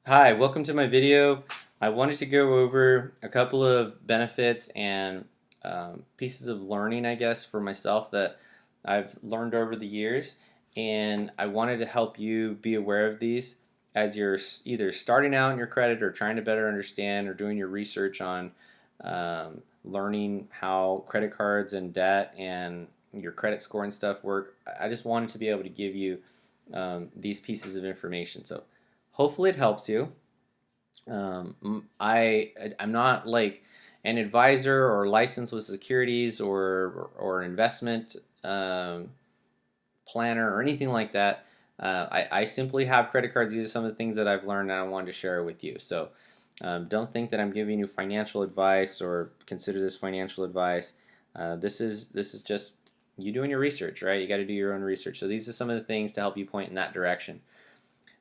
Hi, welcome to my video. I wanted to go over a couple of benefits and pieces of learning, I guess, for myself that I've learned over the years. And I wanted to help you be aware of these as you're either starting out in your credit or trying to better understand or doing your research on learning how credit cards and debt and your credit score and stuff work. I just wanted to be able to give you these pieces of information. So hopefully it helps you. I'm not like an advisor or licensed with securities or an investment planner or anything like that. I simply have credit cards. These are some of the things that I've learned and I wanted to share with you. So don't think that I'm giving you financial advice or consider this financial advice. This is just you doing your research, right? You got to do your own research. So these are some of the things to help you point in that direction.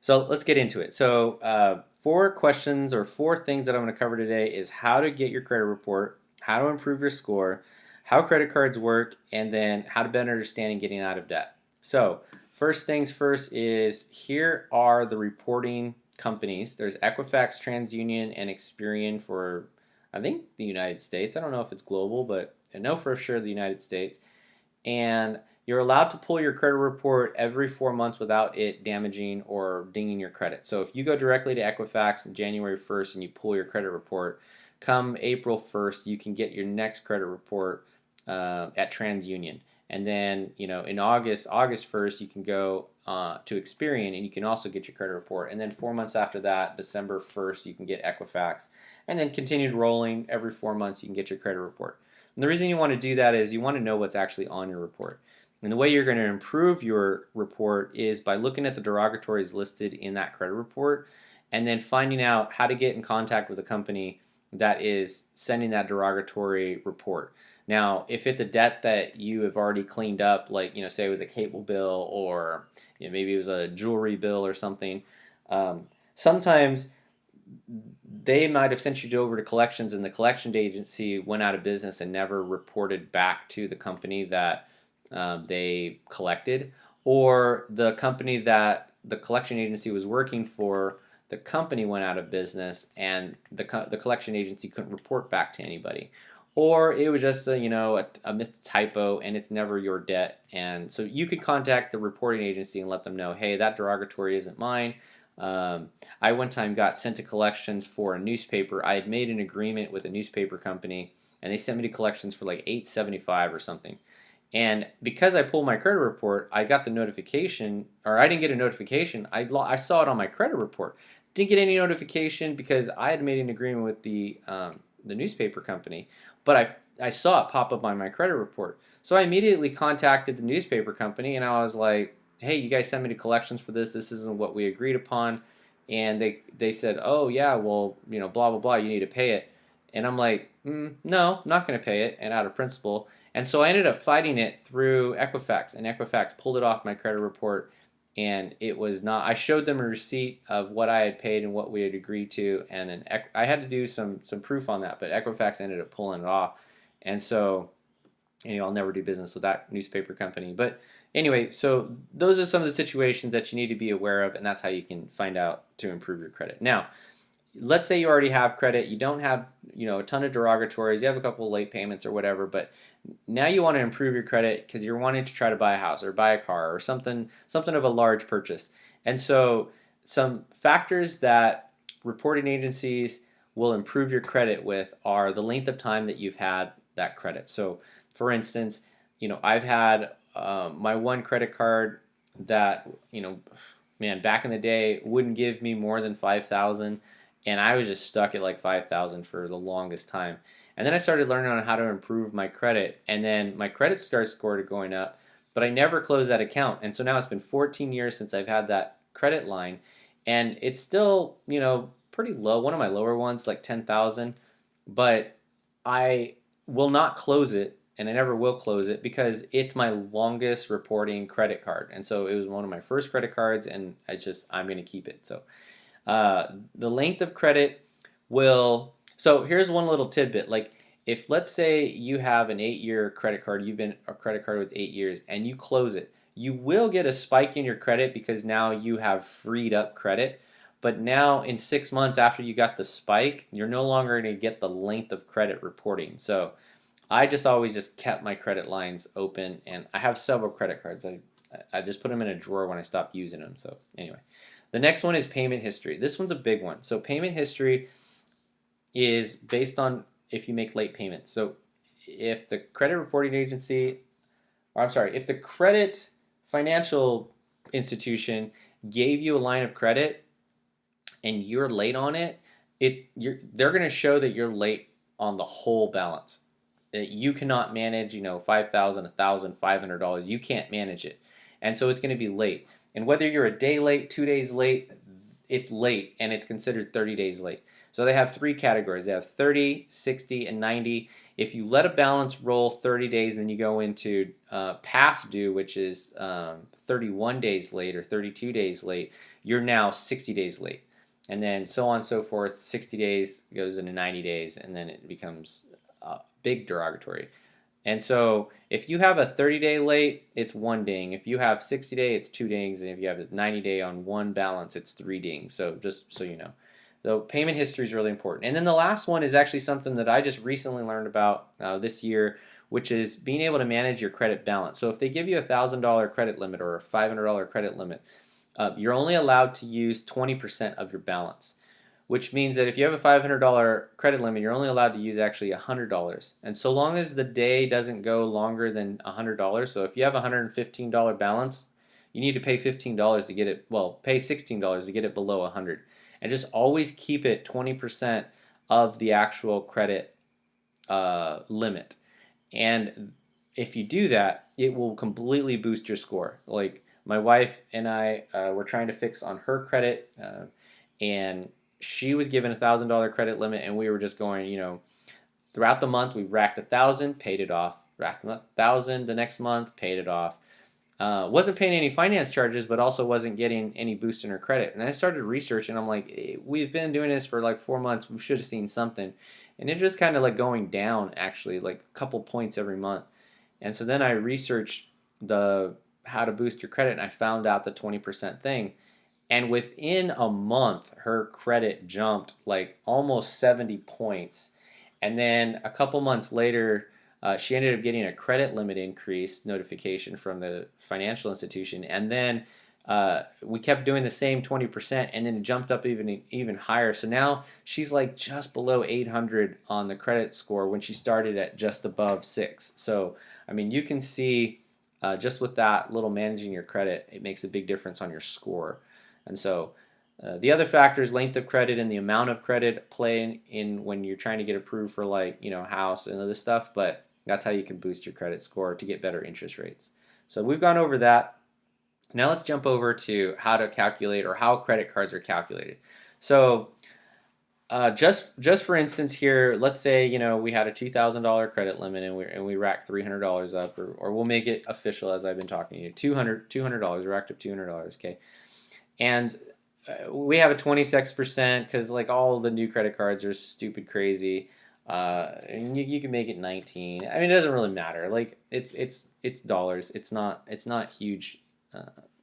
So let's get into it. So four questions or four things that I'm going to cover today is how to get your credit report, how to improve your score, how credit cards work, and then how to better understand getting out of debt. So first things first is here are the reporting companies. There's Equifax, TransUnion, and Experian for I think the United States. I don't know if it's global, but I know for sure the United States. And you're allowed to pull your credit report every 4 months without it damaging or dinging your credit. So if you go directly to Equifax on January 1st and you pull your credit report, come April 1st, you can get your next credit report at TransUnion. And then, in August 1st, you can go to Experian and you can also get your credit report. And then 4 months after that, December 1st, you can get Equifax. And then continued rolling every 4 months, you can get your credit report. And the reason you want to do that is you want to know what's actually on your report. And the way you're going to improve your report is by looking at the derogatories listed in that credit report and then finding out how to get in contact with a company that is sending that derogatory report. Now, if it's a debt that you have already cleaned up, like, say it was a cable bill or maybe it was a jewelry bill or something, sometimes they might have sent you over to collections and the collection agency went out of business and never reported back to the company that they collected, or the company that the collection agency was working for, the company went out of business and the collection agency couldn't report back to anybody. Or it was just a missed typo and it's never your debt. And so you could contact the reporting agency and let them know, hey, that derogatory isn't mine. I one time got sent to collections for a newspaper. I had made an agreement with a newspaper company, and they sent me to collections for like $8.75 or something. And because I pulled my credit report, I got the notification, or I didn't get a notification. I saw it on my credit report. Didn't get any notification because I had made an agreement with the newspaper company, but I saw it pop up on my credit report. So I immediately contacted the newspaper company, and I was like, hey, you guys sent me to collections for this. This isn't what we agreed upon. And they said, oh, yeah, well, blah, blah, blah, you need to pay it. And I'm like, no, I'm not going to pay it, and out of principle. And so I ended up fighting it through Equifax, and Equifax pulled it off my credit report. And it was not, I showed them a receipt of what I had paid and what we had agreed to. And then I had to do some proof on that, but Equifax ended up pulling it off. And so, I'll never do business with that newspaper company. But anyway, so those are some of the situations that you need to be aware of, and that's how you can find out to improve your credit. Now, let's say you already have credit, you don't have a ton of derogatories, you have a couple of late payments or whatever, but now you want to improve your credit because you're wanting to try to buy a house or buy a car or something of a large purchase. And so some factors that reporting agencies will improve your credit with are the length of time that you've had that credit. So for instance, I've had my one credit card that man, back in the day wouldn't give me more than 5,000, and I was just stuck at like 5,000 for the longest time. And then I started learning on how to improve my credit, and then my credit started going up, but I never closed that account. And so now it's been 14 years since I've had that credit line, and it's still, pretty low. One of my lower ones, like 10,000, but I will not close it, and I never will close it because it's my longest reporting credit card. And so it was one of my first credit cards, and I'm going to keep it. So the length of credit will. So here's one little tidbit. Like if let's say you have an 8-year credit card, you've been a credit card with 8 years, and you close it, you will get a spike in your credit because now you have freed up credit. But now in 6 months after you got the spike, you're no longer going to get the length of credit reporting. So I just always just kept my credit lines open, and I have several credit cards. I just put them in a drawer when I stopped using them. So anyway, the next one is payment history. This one's a big one. So payment history is based on if you make late payments. So if the credit reporting agency, or I'm sorry, if the credit financial institution gave you a line of credit and you're late on it, they're going to show that you're late on the whole balance. You cannot manage, $5,000, $1,000, $500. You can't manage it, and so it's going to be late. And whether you're a day late, 2 days late, it's late, and it's considered 30 days late. So they have three categories. They have 30, 60, and 90. If you let a balance roll 30 days, then you go into past due, which is 31 days late or 32 days late. You're now 60 days late. And then so on and so forth. 60 days goes into 90 days, and then it becomes big derogatory. And so if you have a 30-day late, it's 1 ding. If you have 60-day, it's 2 dings. And if you have a 90-day on one balance, it's 3 dings. So just so you know. So payment history is really important. And then the last one is actually something that I just recently learned about this year, which is being able to manage your credit balance. So if they give you a $1,000 credit limit or a $500 credit limit, you're only allowed to use 20% of your balance, which means that if you have a $500 credit limit, you're only allowed to use actually $100. And so long as the day doesn't go longer than $100, so if you have a $115 balance, you need to pay $15 to get it, well, pay $16 to get it below 100. And just always keep it 20% of the actual credit limit. And if you do that, it will completely boost your score. Like my wife and I were trying to fix on her credit, and she was given a $1,000 credit limit, and we were just going, throughout the month we racked 1,000, paid it off, racked 1,000 the next month, paid it off. Wasn't paying any finance charges, but also wasn't getting any boost in her credit. And I started researching. I'm like, we've been doing this for like 4 months. We should have seen something. And it just kind of like going down, actually, like a couple points every month. And so then I researched the how to boost your credit, and I found out the 20% thing. And within a month, her credit jumped like almost 70 points. And then a couple months later, she ended up getting a credit limit increase notification from the financial institution. And then we kept doing the same 20%, and then it jumped up even higher. So now she's like just below 800 on the credit score when she started at just above 6. So, I mean, you can see just with that little managing your credit, it makes a big difference on your score. And so the other factors, length of credit and the amount of credit, play in when you're trying to get approved for like, house and other stuff, but that's how you can boost your credit score to get better interest rates. So we've gone over that. Now let's jump over to how to calculate or how credit cards are calculated. So just for instance here, let's say we had a $2,000 credit limit and we racked $300 up, or we'll make it official as I've been talking to you. $200, racked up $200, okay? And we have a 26% because like all the new credit cards are stupid crazy. And you can make it 19. I mean, it doesn't really matter. Like it's dollars. It's not huge.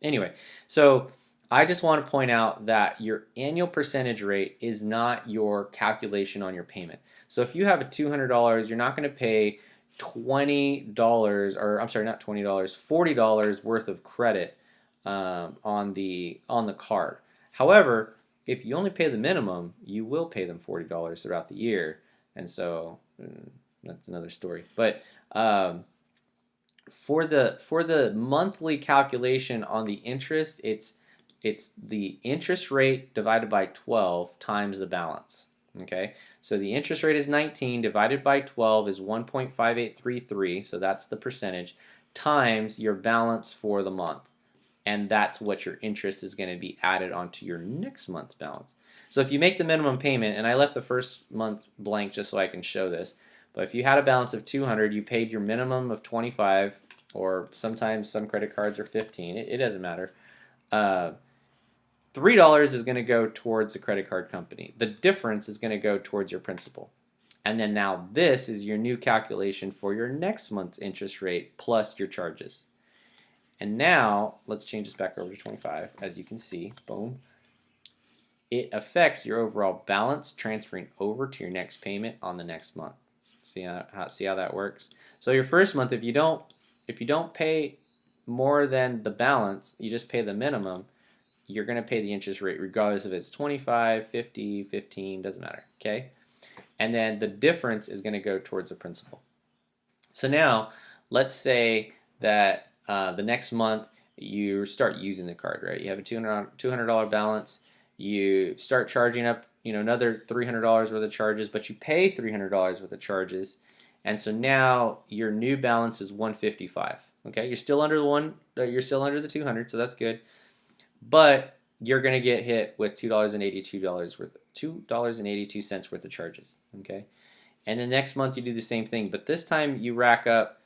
Anyway, so I just want to point out that your annual percentage rate is not your calculation on your payment. So if you have a $200, you're not going to pay $20, or I'm sorry, not $20, $40 worth of credit on the card. However, if you only pay the minimum, you will pay them $40 throughout the year, and so that's another story. But for the monthly calculation on the interest, it's the interest rate divided by 12 times the balance. Okay, so the interest rate is 19 divided by 12 is 1.5833, so that's the percentage, times your balance for the month. And that's what your interest is going to be added onto your next month's balance. So if you make the minimum payment, and I left the first month blank just so I can show this, but if you had a balance of 200, you paid your minimum of 25, or sometimes some credit cards are 15. It doesn't matter. $3 is going to go towards the credit card company. The difference is going to go towards your principal. And then now this is your new calculation for your next month's interest rate plus your charges. And now, let's change this back over to 25, as you can see, boom. it affects your overall balance transferring over to your next payment on the next month. See how that works? So your first month, if you don't pay more than the balance, you just pay the minimum, you're going to pay the interest rate regardless if it's 25, 50, 15, doesn't matter, okay? And then the difference is going to go towards the principal. So now, let's say that the next month you start using the card, right? You have a $200 balance. You start charging up, another $300 worth of charges, but you pay $300 worth of charges, and so now your new balance is 155. Okay, you're still under the one. You're still under the 200, so that's good. But you're gonna get hit with $2.82 worth of charges. Okay, and the next month you do the same thing, but this time you rack up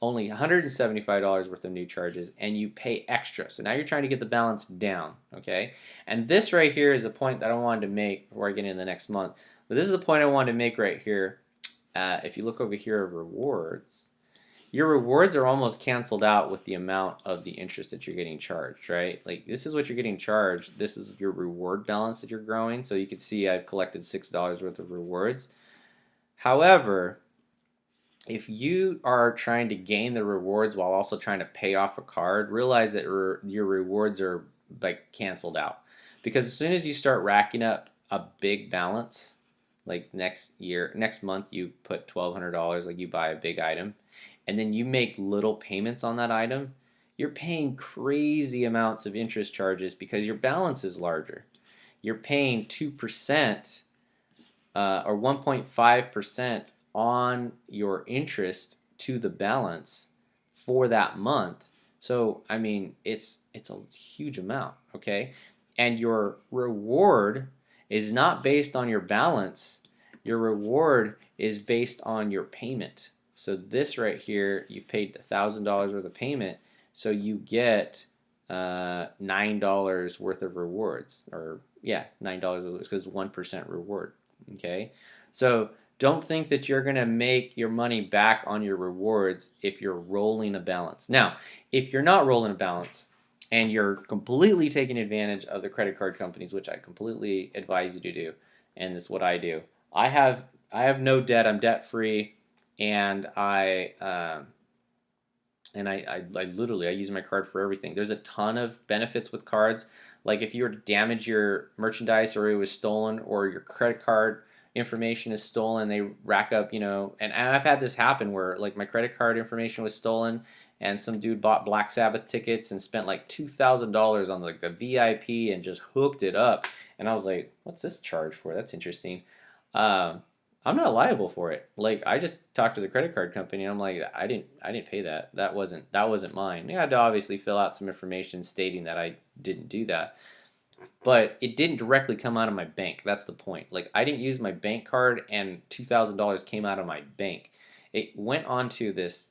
only $175 worth of new charges, and you pay extra. So now you're trying to get the balance down, okay? And this right here is the point that I wanted to make before I get into the next month. But this is the point I wanted to make right here. If you look over here at rewards, your rewards are almost canceled out with the amount of the interest that you're getting charged, right? Like this is what you're getting charged. This is your reward balance that you're growing. So you can see I've collected $6 worth of rewards. However, if you are trying to gain the rewards while also trying to pay off a card, realize that your rewards are like canceled out. Because as soon as you start racking up a big balance, like next month you put $1,200, like you buy a big item, and then you make little payments on that item, you're paying crazy amounts of interest charges because your balance is larger. You're paying 2% or 1.5% on your interest to the balance for that month. So I mean, it's a huge amount, okay? And your reward is not based on your balance. Your reward is based on your payment. So this right here, you've paid $1,000 worth of payment, so you get $9 worth of rewards, or yeah, $9 because 1% reward. Okay, so don't think that you're going to make your money back on your rewards if you're rolling a balance. Now, if you're not rolling a balance and you're completely taking advantage of the credit card companies, which I completely advise you to do, and that's what I do. I have no debt. I'm debt free, and I literally I use my card for everything. There's a ton of benefits with cards. Like if you were to damage your merchandise or it was stolen or your credit card information is stolen, they rack up, and I've had this happen where like my credit card information was stolen and some dude bought Black Sabbath tickets and spent like $2,000 on like the VIP and just hooked it up. And I was like, what's this charge for? That's interesting. Um, I'm not liable for it. Like I just talked to the credit card company and I'm like, I didn't pay that. That wasn't mine. You had to obviously fill out some information stating that I didn't do that. But it didn't directly come out of my bank. That's the point. Like I didn't use my bank card and $2,000 came out of my bank. It went onto this,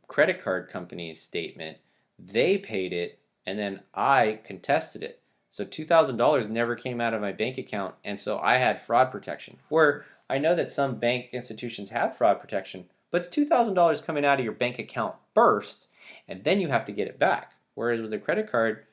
credit card company's statement. They paid it and then I contested it. So $2,000 never came out of my bank account, and so I had fraud protection. Where I know that some bank institutions have fraud protection, but it's $2,000 coming out of your bank account first, and then you have to get it back. Whereas with a credit card,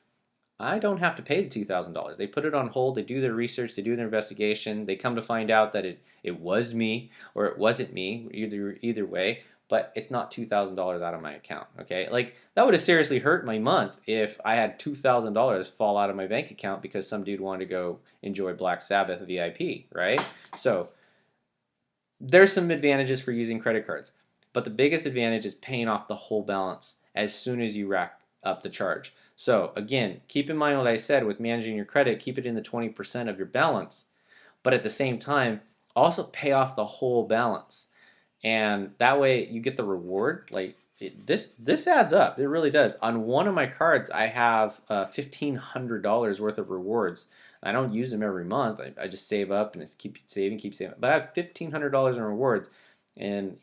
I don't have to pay the $2,000. They put it on hold, they do their research, they do their investigation, they come to find out that it was me or it wasn't me, either way, but it's not $2,000 out of my account, okay? Like, that would have seriously hurt my month if I had $2,000 fall out of my bank account because some dude wanted to go enjoy Black Sabbath VIP, right? So, there's some advantages for using credit cards, but the biggest advantage is paying off the whole balance as soon as you rack up the charge. So again, keep in mind what I said with managing your credit, keep it in the 20% of your balance, but at the same time, also pay off the whole balance. And that way you get the reward. Like this adds up. It really does. On one of my cards, I have $1,500 worth of rewards. I don't use them every month. I just save up and keep saving. But I have $1,500 in rewards, and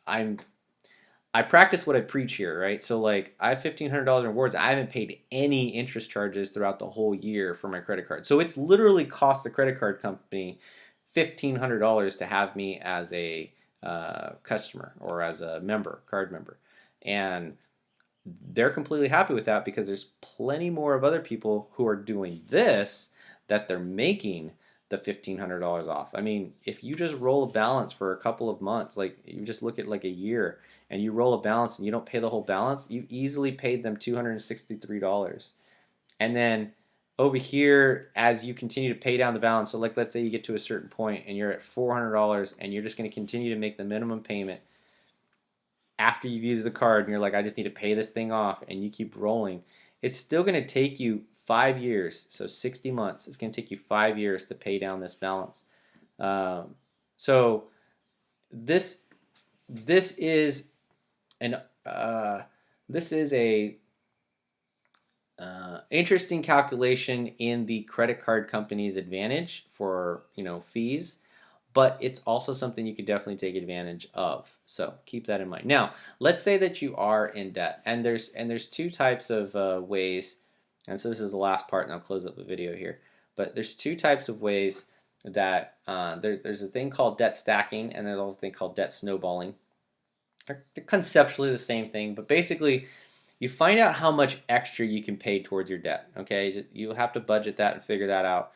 I'm I practice what I preach here, right? So like I have $1,500 in rewards. I haven't paid any interest charges throughout the whole year for my credit card. So it's literally cost the credit card company $1,500 to have me as a customer or as a member, card member, and they're completely happy with that because there's plenty more of other people who are doing this that they're making the $1,500 off. I mean, if you just roll a balance for a couple of months, like you just look at like a year and you roll a balance and you don't pay the whole balance, you easily paid them $263. And then over here, as you continue to pay down the balance, so like let's say you get to a certain point and you're at $400 and you're just going to continue to make the minimum payment after you've used the card and you're like, I just need to pay this thing off, and you keep rolling, it's still going to take you 5 years. So 60 months. It's going to take you 5 years to pay down this balance. So this this is an this is a interesting calculation in the credit card company's advantage for fees, but it's also something you could definitely take advantage of. So keep that in mind. Now, let's say that you are in debt, and there's two types of ways, and so this is the last part, and I'll close up the video here. But there's two types of ways that there's a thing called debt stacking, and there's also a thing called debt snowballing. They're conceptually the same thing, but basically you find out how much extra you can pay towards your debt. Okay, you have to budget that and figure that out.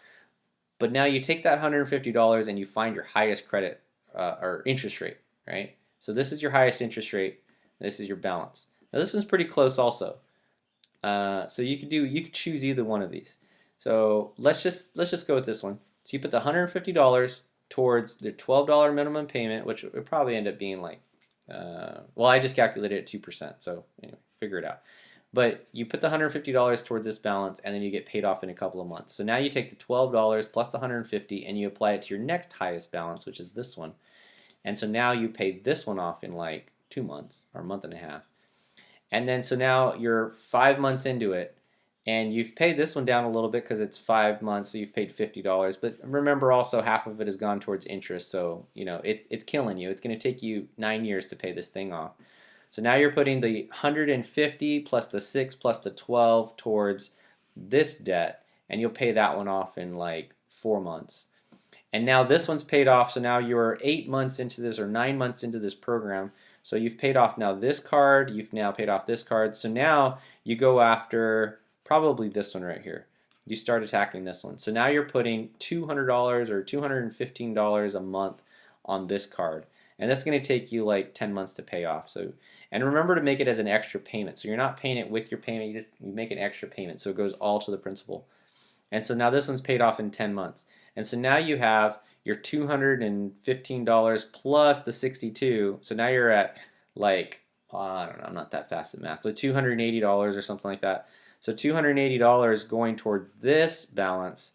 But now you take that $150 and you find your highest credit or interest rate, right? So this is your highest interest rate. This is your balance. Now this one's pretty close also. So you could choose either one of these. So let's just go with this one. So you put the $150 towards the $12 minimum payment, which would probably end up being like, well, I just calculated it at 2%. So anyway, figure it out. But you put the $150 towards this balance, and then you get paid off in a couple of months. So now you take the $12 plus the $150 and you apply it to your next highest balance, which is this one. And so now you pay this one off in like 2 months or a month and a half. And then so now you're 5 months into it, and you've paid this one down a little bit because it's 5 months, so you've paid $50. But remember, also half of it has gone towards interest, so it's killing you. It's going to take you 9 years to pay this thing off. So now you're putting the 150 plus the 6 plus the 12 towards this debt, and you'll pay that one off in like 4 months. And now this one's paid off, so now you're 8 months into this or 9 months into this program. So you've paid off now this card, you've now paid off this card. So now you go after probably this one right here. You start attacking this one. So now you're putting $200 or $215 a month on this card. And that's going to take you like 10 months to pay off. So, and remember to make it as an extra payment. So you're not paying it with your payment, you make an extra payment. So it goes all to the principal. And so now this one's paid off in 10 months. And so now you have your $215 plus the 62. So now you're at like, I don't know, I'm not that fast at math. So $280 or something like that. So $280 going toward this balance.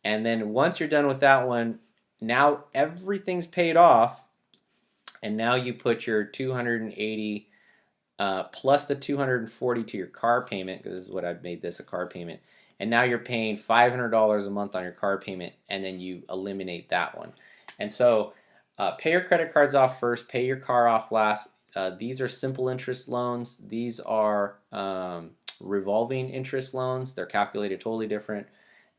And then once you're done with that one, now everything's paid off. And now you put your 280 plus the 240 to your car payment, because this is what I've made this a car payment. And now you're paying $500 a month on your car payment, and then you eliminate that one. And so pay your credit cards off first, pay your car off last. These are simple interest loans. These are revolving interest loans. They're calculated totally different.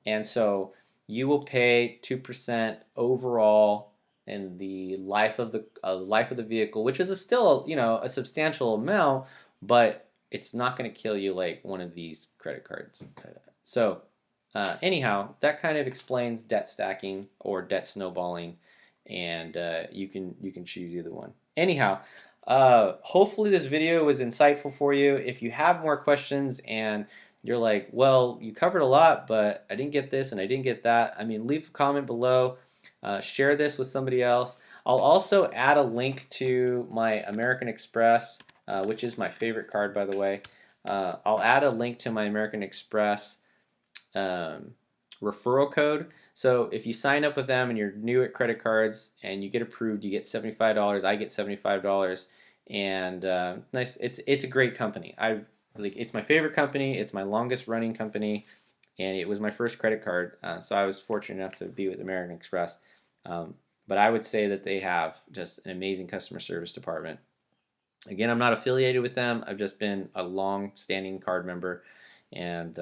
And so you will pay 2% overall in the life of the vehicle, which is still a substantial amount, but it's not going to kill you like one of these credit cards. So anyhow, that kind of explains debt stacking or debt snowballing, and you can choose either one. Anyhow, hopefully this video was insightful for you. If you have more questions and you're like, well, you covered a lot, but I didn't get this and I didn't get that, I mean, leave a comment below. Share this with somebody else. I'll also add a link to my American Express, which is my favorite card, by the way. I'll add a link to my American Express referral code. So if you sign up with them and you're new at credit cards and you get approved, you get $75. I get $75, and nice. It's a great company. It's my favorite company. It's my longest running company, and it was my first credit card. So I was fortunate enough to be with American Express. But I would say that they have just an amazing customer service department. Again, I'm not affiliated with them. I've just been a long-standing card member, and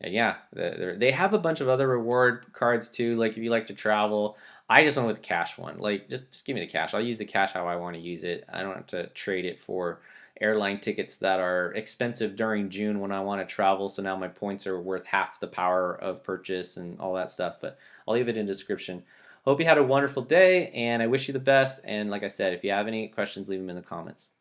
yeah, they have a bunch of other reward cards too. Like if you like to travel, I just went with the cash one. Like just give me the cash. I'll use the cash how I want to use it. I don't have to trade it for airline tickets that are expensive during June when I want to travel. So now my points are worth half the power of purchase and all that stuff. But I'll leave it in the description. Hope you had a wonderful day, and I wish you the best. And like I said, if you have any questions, leave them in the comments.